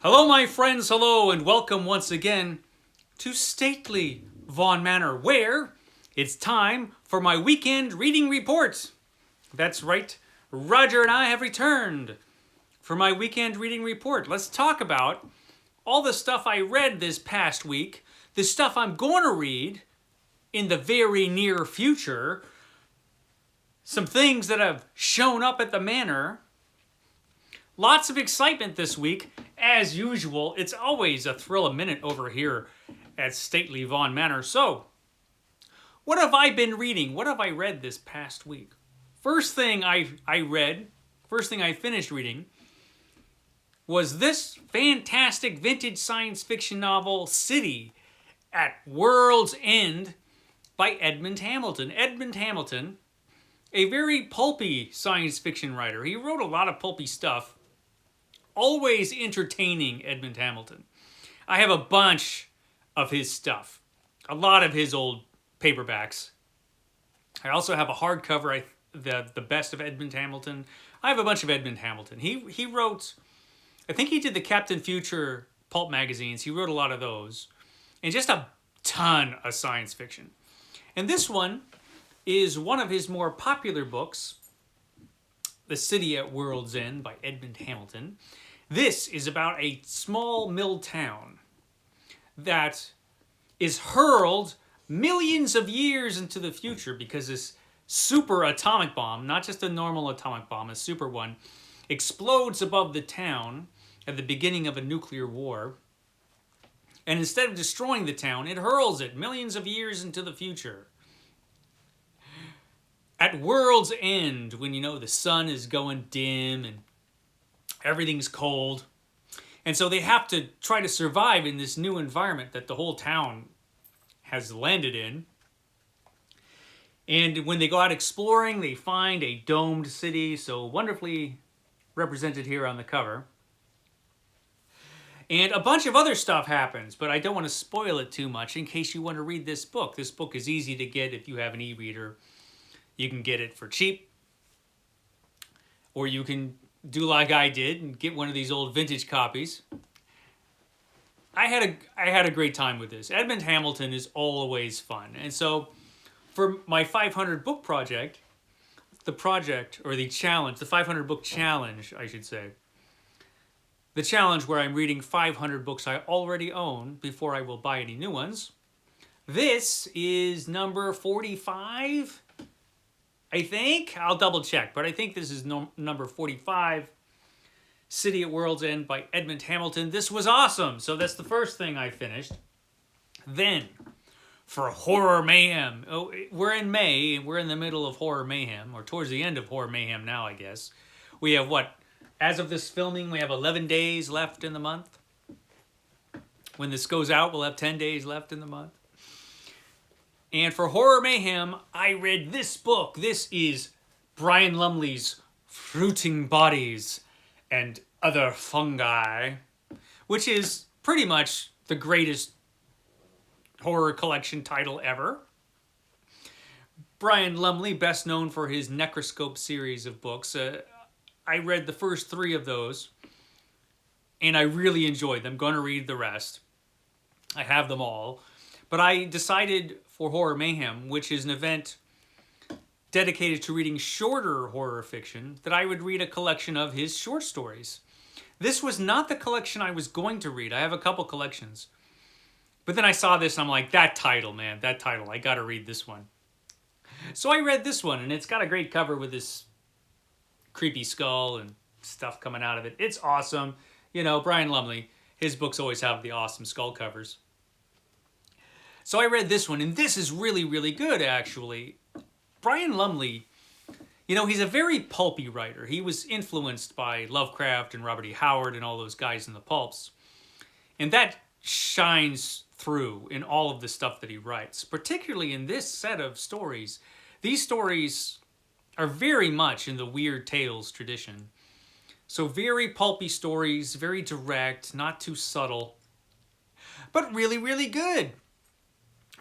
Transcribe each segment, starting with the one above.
Hello, my friends, hello, and welcome once again to stately Vaughan Manor, where it's time for my weekend reading report. That's right, Roger and I have returned for my weekend reading report. Let's talk about all the stuff I read this past week, the stuff I'm going to read in the very near future, some things that have shown up at the manor. Lots of excitement this week. As usual, it's always a thrill a minute over here at stately Vaughan Manor. So, what have I been reading? What have I read this past week? First thing I finished reading was this fantastic vintage science fiction novel, City at World's End by Edmund Hamilton. Edmund Hamilton, a very pulpy science fiction writer. He wrote a lot of pulpy stuff. Always entertaining, Edmund Hamilton. I have a bunch of his stuff. A lot of his old paperbacks. I also have a hardcover, the best of Edmund Hamilton. I have a bunch of Edmund Hamilton. He wrote, I think he did the Captain Future pulp magazines. He wrote a lot of those. And just a ton of science fiction. And this one is one of his more popular books, The City at World's End by Edmund Hamilton. This is about a small mill town that is hurled millions of years into the future because this super atomic bomb, not just a normal atomic bomb, a super one, explodes above the town at the beginning of a nuclear war. And instead of destroying the town, it hurls it millions of years into the future. At World's End, when the sun is going dim and everything's cold. And so they have to try to survive in this new environment that the whole town has landed in. And when they go out exploring, they find a domed city, so wonderfully represented here on the cover. And a bunch of other stuff happens, but I don't want to spoil it too much in case you want to read this book. This book is easy to get if you have an e-reader. You can get it for cheap, or you can do like I did and get one of these old vintage copies. I had a great time with this. Edmund Hamilton is always fun. And so for my 500 book project, the 500 book challenge, I should say. The challenge where I'm reading 500 books I already own before I will buy any new ones. This is number 45. I think, I'll double check, but I think this is number 45, City at World's End by Edmund Hamilton. This was awesome. So that's the first thing I finished. Then, for Horror Mayhem, we're in May, we're in the middle of Horror Mayhem, or towards the end of Horror Mayhem now, I guess. We have as of this filming, we have 11 days left in the month. When this goes out, we'll have 10 days left in the month. And for Horror Mayhem, I read this book. This is Brian Lumley's Fruiting Bodies and Other Fungi, which is pretty much the greatest horror collection title ever. Brian Lumley, best known for his Necroscope series of books. I read the first 3 of those, and I really enjoyed them. I'm going to read the rest. I have them all. But I decided for Horror Mayhem, which is an event dedicated to reading shorter horror fiction, that I would read a collection of his short stories. This was not the collection I was going to read. I have a couple collections. But then I saw this and I'm like, that title, I gotta read this one. So I read this one, and it's got a great cover with this creepy skull and stuff coming out of it. It's awesome. Brian Lumley, his books always have the awesome skull covers. So I read this one, and this is really, really good, actually. Brian Lumley, he's a very pulpy writer. He was influenced by Lovecraft and Robert E. Howard and all those guys in the pulps. And that shines through in all of the stuff that he writes, particularly in this set of stories. These stories are very much in the weird tales tradition. So very pulpy stories, very direct, not too subtle, but really, really good.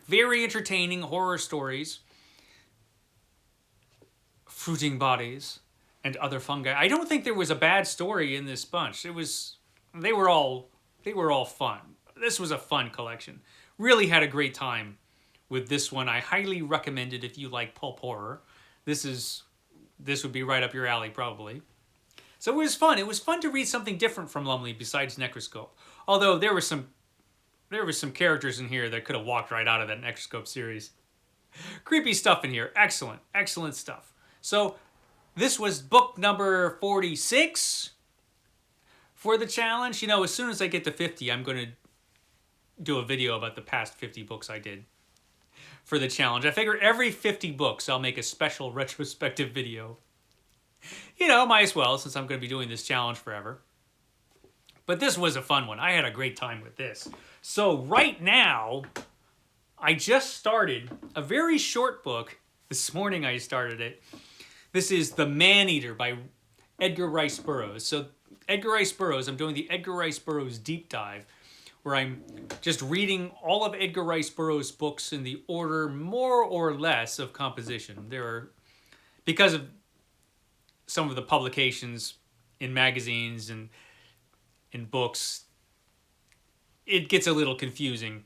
Very entertaining horror stories. Fruiting Bodies and Other Fungi. I don't think there was a bad story in this bunch. They were all They were all fun. This was a fun collection. Really had a great time with this one. I highly recommend it if you like pulp horror. This would be right up your alley, probably. So it was fun. It was fun to read something different from Lumley besides Necroscope. Although there were some characters in here that could have walked right out of that Necroscope series. Creepy stuff in here. Excellent. Excellent stuff. So this was book number 46 for the challenge. You know, as soon as I get to 50, I'm going to do a video about the past 50 books I did for the challenge. I figure every 50 books I'll make a special retrospective video. You know, might as well, since I'm going to be doing this challenge forever. But this was a fun one. I had a great time with this. So right now, I just started a very short book. This morning I started it. This is The Maneater by Edgar Rice Burroughs. So Edgar Rice Burroughs, I'm doing the Edgar Rice Burroughs deep dive, where I'm just reading all of Edgar Rice Burroughs' books in the order more or less of composition. There are, because of some of the publications in magazines and in books, it gets a little confusing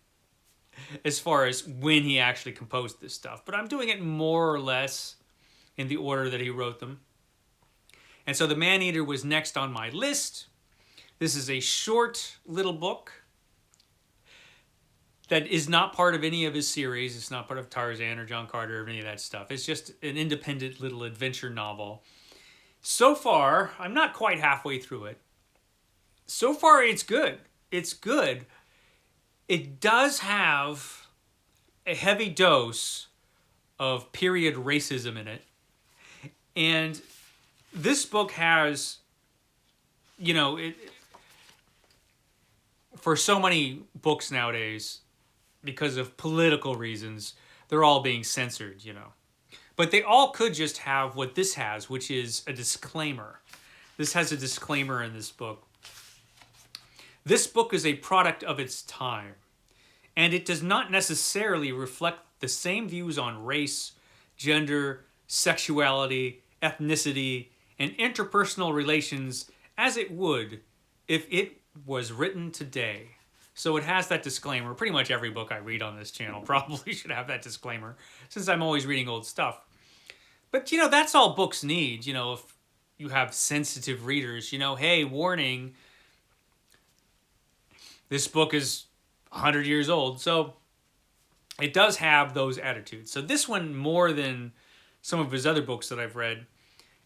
as far as when he actually composed this stuff. But I'm doing it more or less in the order that he wrote them. And so The Maneater was next on my list. This is a short little book that is not part of any of his series. It's not part of Tarzan or John Carter or any of that stuff. It's just an independent little adventure novel. So far, I'm not quite halfway through it. So far, it's good. It's good. It does have a heavy dose of period racism in it. And this book has, you know, for so many books nowadays, because of political reasons, they're all being censored, you know. But they all could just have what this has, which is a disclaimer. This has a disclaimer in this book. This book is a product of its time, and it does not necessarily reflect the same views on race, gender, sexuality, ethnicity, and interpersonal relations as it would if it was written today. So it has that disclaimer. Pretty much every book I read on this channel probably should have that disclaimer, since I'm always reading old stuff. But, you know, that's all books need. You know, if you have sensitive readers, you know, hey, warning, this book is 100 years old. So it does have those attitudes. So this one, more than some of his other books that I've read,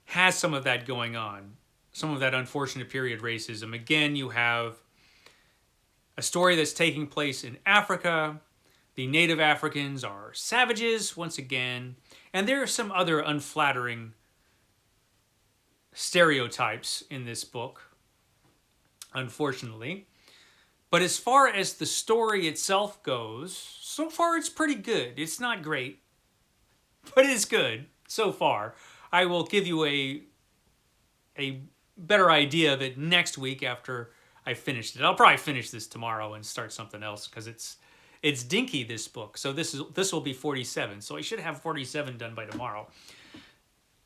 has some of that going on. Some of that unfortunate period racism. Again, you have a story that's taking place in Africa. The native Africans are savages, once again. And there are some other unflattering stereotypes in this book, unfortunately. But as far as the story itself goes, so far it's pretty good. It's not great, but it's good so far. I will give you a better idea of it next week after I finished it. I'll probably finish this tomorrow and start something else, because it's dinky, this book. So this will be 47. So I should have 47 done by tomorrow.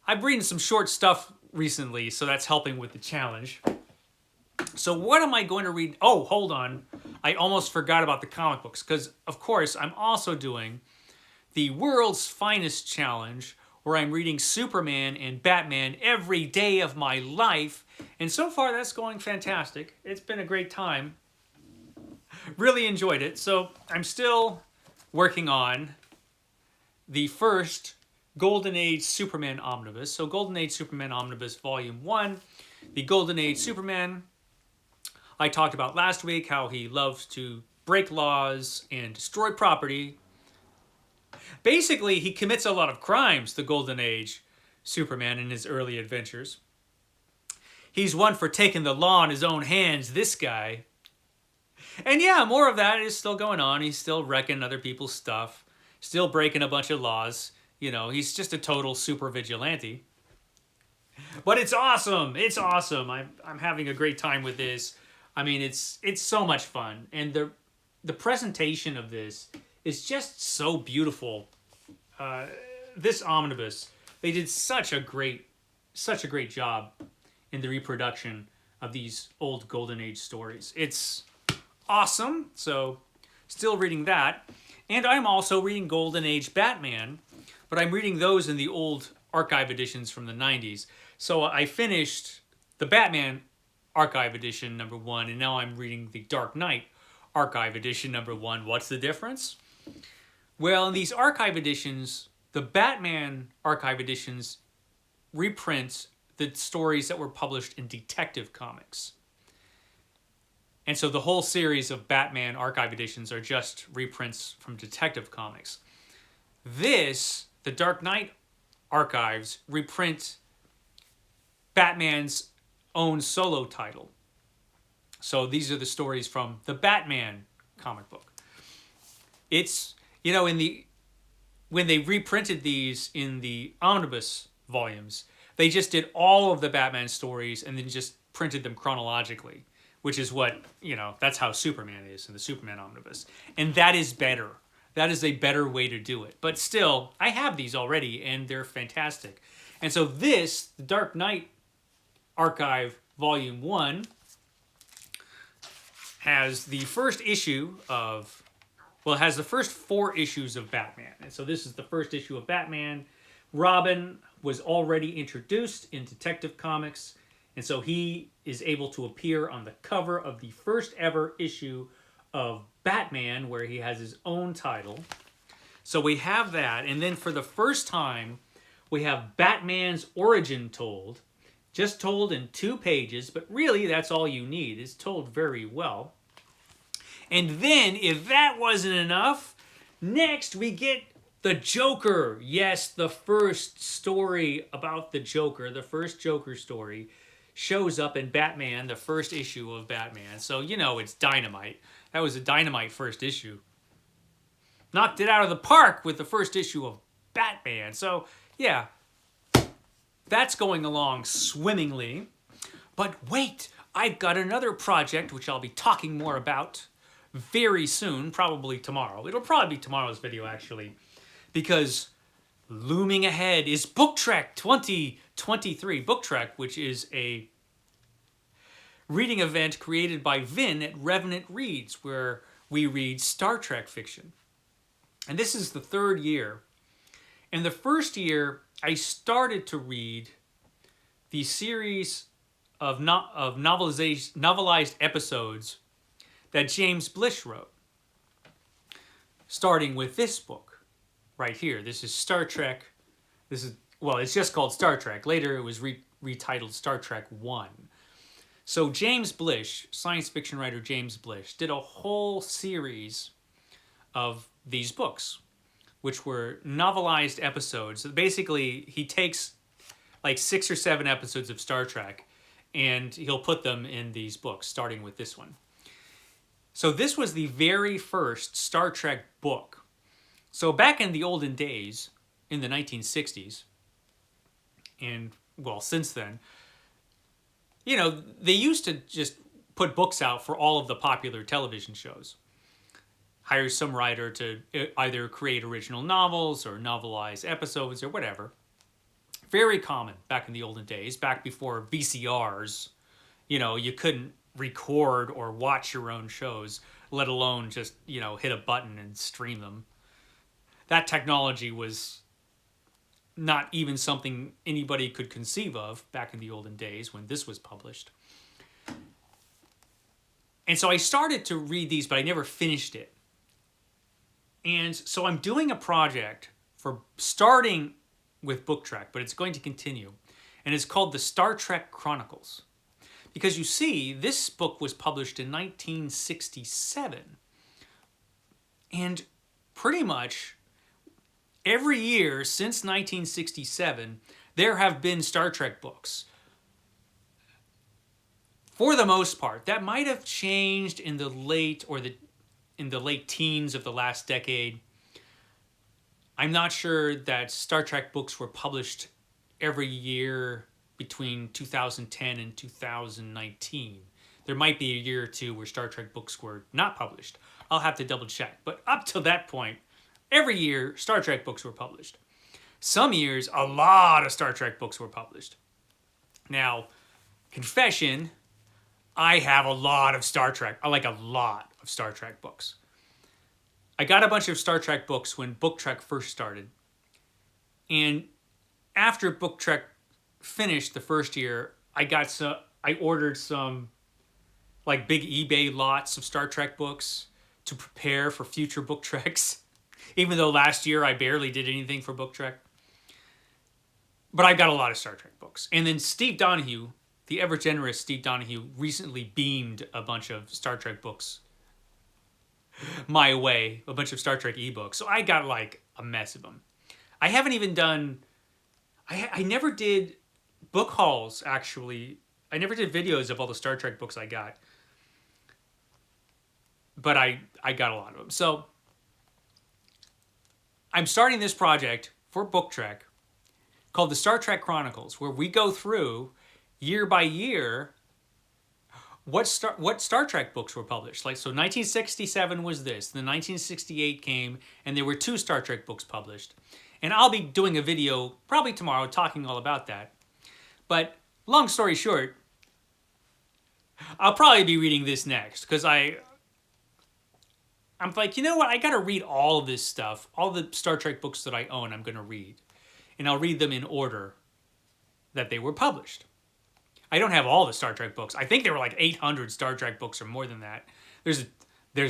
I've reading some short stuff recently, so that's helping with the challenge. So what am I going to read? Oh, hold on. I almost forgot about the comic books, because, of course, I'm also doing the World's Finest Challenge, where I'm reading Superman and Batman every day of my life. And so far, that's going fantastic. It's been a great time. Really enjoyed it. So I'm still working on the first Golden Age Superman Omnibus. So Golden Age Superman Omnibus Volume 1. The Golden Age Superman, I talked about last week how he loves to break laws and destroy property. Basically, he commits a lot of crimes, the Golden Age Superman, in his early adventures. He's one for taking the law in his own hands, this guy. And yeah, more of that is still going on. He's still wrecking other people's stuff, still breaking a bunch of laws. You know, he's just a total super vigilante. But it's awesome. It's awesome. I'm having a great time with this. I mean, it's so much fun. And the presentation of this is just so beautiful. This omnibus, they did such a great job in the reproduction of these old Golden Age stories. It's awesome. So still reading that. And I'm also reading Golden Age Batman, but I'm reading those in the old archive editions from the 90s. So I finished the Batman archive edition #1, and now I'm reading the Dark Knight archive edition #1. What's the difference? Well, in these archive editions, the Batman archive editions reprint the stories that were published in Detective Comics. And so the whole series of Batman archive editions are just reprints from Detective Comics. The Dark Knight archives, reprint Batman's own solo title. So these are the stories from the Batman comic book. It's, when they reprinted these in the omnibus volumes, they just did all of the Batman stories and then just printed them chronologically, which is what, that's how Superman is in the Superman omnibus. And that is better. That is a better way to do it. But still, I have these already and they're fantastic. And so the Dark Knight Archive Volume 1 has the first issue of, it has the first 4 issues of Batman. And so this is the first issue of Batman. Robin was already introduced in Detective Comics, and so he is able to appear on the cover of the first ever issue of Batman, where he has his own title. So we have that, and then for the first time, we have Batman's origin told. Just told in 2 pages, but really that's all you need. It's told very well. And then, if that wasn't enough, next we get the Joker. Yes, the first story about the Joker, the first Joker story, shows up in Batman, the first issue of Batman. So, it's dynamite. That was a dynamite first issue. Knocked it out of the park with the first issue of Batman. So, yeah, that's going along swimmingly. But wait, I've got another project which I'll be talking more about very soon, probably tomorrow. It'll probably be tomorrow's video, actually, because looming ahead is Book Trek 2023. Book Trek, which is a reading event created by Vin at Revenant Reads, where we read Star Trek fiction. And this is the 3rd year. And the first year, I started to read the series of novelized episodes that James Blish wrote, starting with this book right here. This is Star Trek. It's just called Star Trek. Later, it was retitled Star Trek 1. So James Blish, science fiction writer James Blish, did a whole series of these books, which were novelized episodes. Basically, he takes like 6 or 7 episodes of Star Trek, and he'll put them in these books, starting with this one. So this was the very first Star Trek book. So back in the olden days, in the 1960s, and since then, they used to just put books out for all of the popular television shows. Hire some writer to either create original novels or novelize episodes or whatever. Very common back in the olden days, back before VCRs. You couldn't record or watch your own shows, let alone just, hit a button and stream them. That technology was not even something anybody could conceive of back in the olden days when this was published. And so I started to read these, but I never finished it. And so I'm doing a project for starting with Book Trek, but it's going to continue. And it's called the Star Trek Chronicles. Because you see, this book was published in 1967. And pretty much every year since 1967, there have been Star Trek books. For the most part, that might have changed in the late teens of the last decade. I'm not sure that Star Trek books were published every year between 2010 and 2019. There might be a year or two where Star Trek books were not published. I'll have to double check. But up to that point, every year Star Trek books were published. Some years, a lot of Star Trek books were published. Now, confession, I have a lot of Star Trek. I like a lot of of Star Trek books. I got a bunch of Star Trek books when Book Trek first started. And after Book Trek finished the first year, I ordered some like big eBay lots of Star Trek books to prepare for future Book Treks. Even though last year I barely did anything for Book Trek. But I got a lot of Star Trek books. And then Steve Donahue, the ever generous Steve Donahue, recently beamed a bunch of Star Trek books my way, a bunch of Star Trek ebooks. So I got like a mess of them. I haven't even done, I never did book hauls, actually. I never did videos of all the Star Trek books I got. But I got a lot of them. So I'm starting this project for Book Trek called the Star Trek Chronicles, where we go through year by year what Star Trek books were published. Like, so 1967 was this, then 1968 came, and there were 2 Star Trek books published. And I'll be doing a video probably tomorrow talking all about that. But long story short, I'll probably be reading this next because I'm like, you know what? I got to read all of this stuff. All the Star Trek books that I own, I'm going to read. And I'll read them in order that they were published. I don't have all the Star Trek books. I think there were like 800 Star Trek books or more than that. There's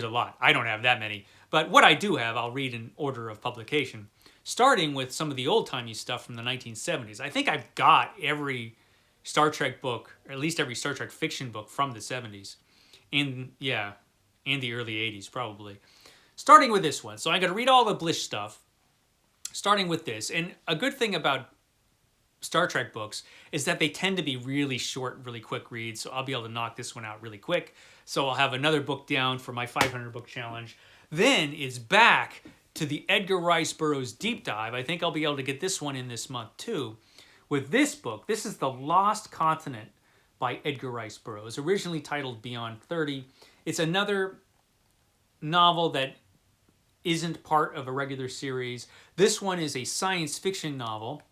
a lot. I don't have that many. But what I do have, I'll read in order of publication. Starting with some of the old-timey stuff from the 1970s. I think I've got every Star Trek book, or at least every Star Trek fiction book from the 70s. And the early 80s, probably. Starting with this one. So I'm going to read all the Blish stuff, starting with this. And a good thing about Star Trek books is that they tend to be really short, really quick reads. So I'll be able to knock this one out really quick. So I'll have another book down for my 500 book challenge. Then it's back to the Edgar Rice Burroughs deep dive. I think I'll be able to get this one in this month too. With this book, this is The Lost Continent by Edgar Rice Burroughs, originally titled Beyond 30. It's another novel that isn't part of a regular series. This one is a science fiction novel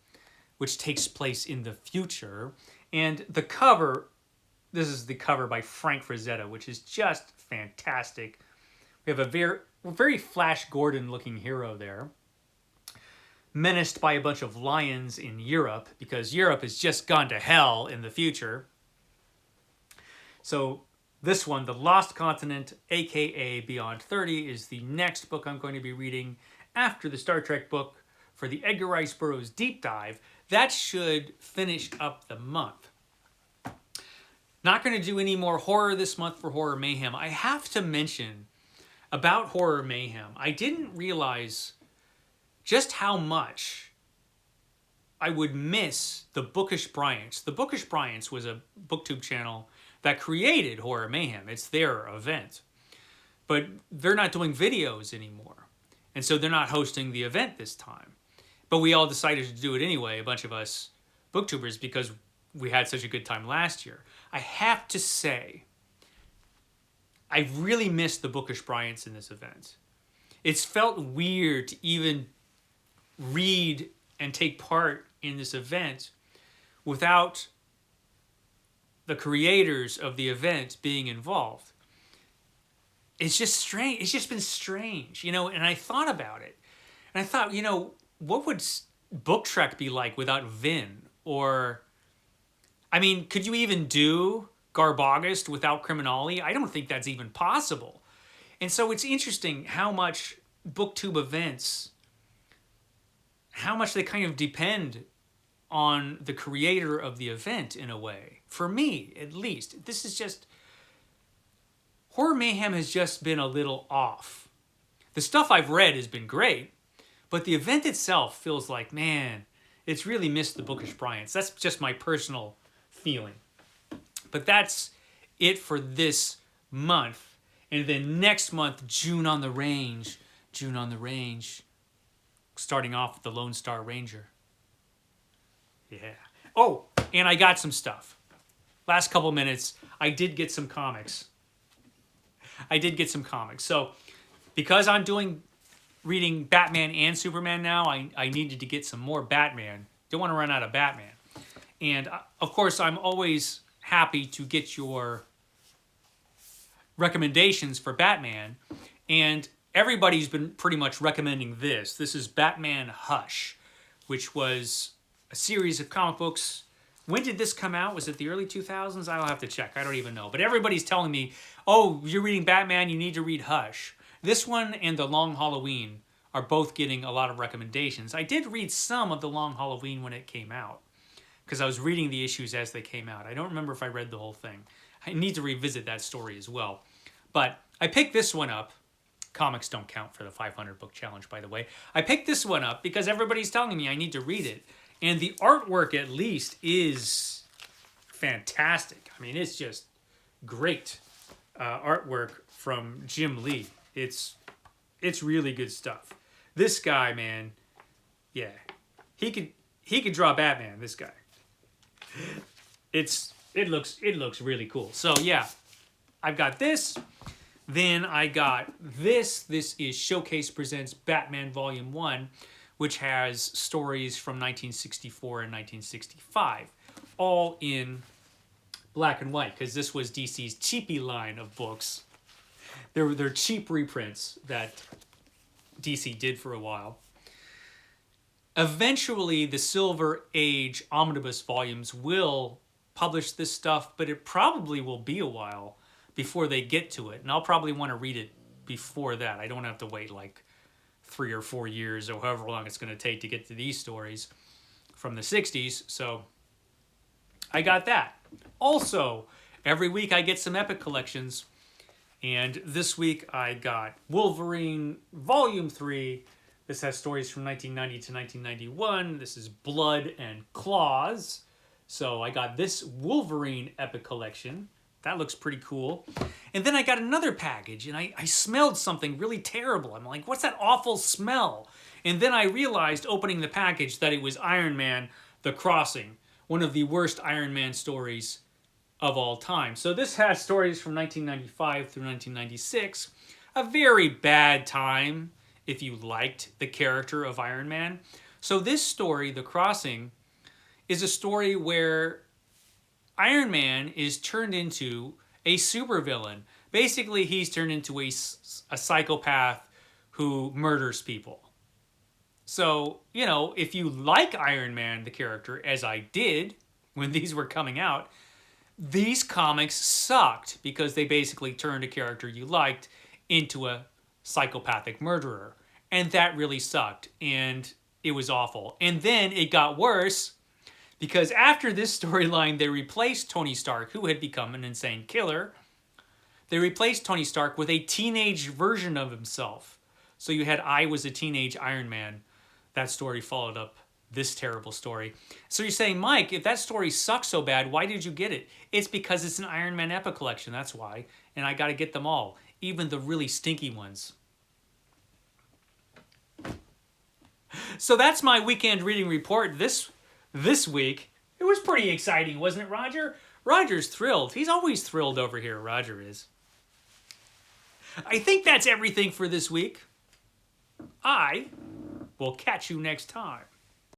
which takes place in the future. And the cover, this is the cover by Frank Frazetta, which is just fantastic. We have a very Flash Gordon looking hero there, menaced by a bunch of lions in Europe, because Europe has just gone to hell in the future. So this one, The Lost Continent, aka Beyond 30, is the next book I'm going to be reading after the Star Trek book for the Edgar Rice Burroughs deep dive. That should finish up the month. Not going to do any more horror this month for Horror Mayhem. I have to mention about Horror Mayhem, I didn't realize just how much I would miss the Bookish Bryants. The Bookish Bryants was a booktube channel that created Horror Mayhem. It's their event. But they're not doing videos anymore. And so they're not hosting the event this time. But we all decided to do it anyway, a bunch of us booktubers, because we had such a good time last year. I have to say, I really missed the Bookish Bryants in this event. It's felt weird to even read and take part in this event without the creators of the event being involved. It's just strange. It's just been strange, you know, and I thought about it. And I thought, you know, what would Book Trek be like without Vin? Or, I mean, could you even do Garbogast without Criminale? I don't think that's even possible. And so it's interesting how much booktube events, how much they kind of depend on the creator of the event in a way. For me, at least. This is just, Horror Mayhem has just been a little off. The stuff I've read has been great, but the event itself feels like, man, it's really missed the Bookish Bryants. That's just my personal feeling. But that's it for this month. And then next month, June on the Range. June on the Range. Starting off with the Lone Star Ranger. Yeah. Oh, and I got some stuff. Last couple minutes, I did get some comics. So, because I'm reading Batman and Superman now, I needed to get some more Batman. Don't want to run out of Batman. And, of course, I'm always happy to get your recommendations for Batman, and everybody's been pretty much recommending this. This is Batman Hush, which was a series of comic books. When did this come out? Was it the early 2000s? I'll have to check. I don't even know. But everybody's telling me, oh, you're reading Batman, you need to read Hush. This one and The Long Halloween are both getting a lot of recommendations. I did read some of The Long Halloween when it came out, because I was reading the issues as they came out. I don't remember if I read the whole thing. I need to revisit that story as well. But I picked this one up. Comics don't count for the 500 book challenge, by the way. I picked this one up because everybody's telling me I need to read it. And the artwork, at least, is fantastic. I mean, it's just great artwork from Jim Lee. It's really good stuff. This guy, man, yeah, he could draw Batman. This guy. It looks really cool. So yeah, I've got this. Then I got this. This is Showcase Presents Batman Volume 1, which has stories from 1964 and 1965, all in black and white, because this was DC's cheapy line of books. They're cheap reprints that DC did for a while. Eventually, the Silver Age omnibus volumes will publish this stuff, but it probably will be a while before they get to it. And I'll probably want to read it before that. I don't have to wait like 3 or 4 years or however long it's going to take to get to these stories from the 60s. So I got that. Also, every week I get some Epic collections. And this week I got Wolverine Volume 3. This has stories from 1990 to 1991. This is Blood and Claws. So I got this Wolverine Epic collection. That looks pretty cool. And then I got another package, and I smelled something really terrible. I'm like, what's that awful smell? And then I realized, opening the package, that it was Iron Man, The Crossing, one of the worst Iron Man stories of all time. So this has stories from 1995 through 1996. A very bad time if you liked the character of Iron Man. So this story, The Crossing, is a story where Iron Man is turned into a supervillain. Basically, he's turned into a psychopath who murders people. So, you know, if you like Iron Man, the character, as I did when these were coming out, these comics sucked because they basically turned a character you liked into a psychopathic murderer. And that really sucked. And it was awful. And then it got worse, because after this storyline, they replaced Tony Stark, who had become an insane killer. They replaced Tony Stark with a teenage version of himself. So you had I Was a Teenage Iron Man. That story followed up this terrible story. So you're saying, Mike, if that story sucks so bad, why did you get it? It's because it's an Iron Man Epic collection, that's why. And I got to get them all, even the really stinky ones. So that's my weekend reading report this week. It was pretty exciting, wasn't it, Roger? Roger's thrilled. He's always thrilled over here, Roger is. I think that's everything for this week. I will catch you next time.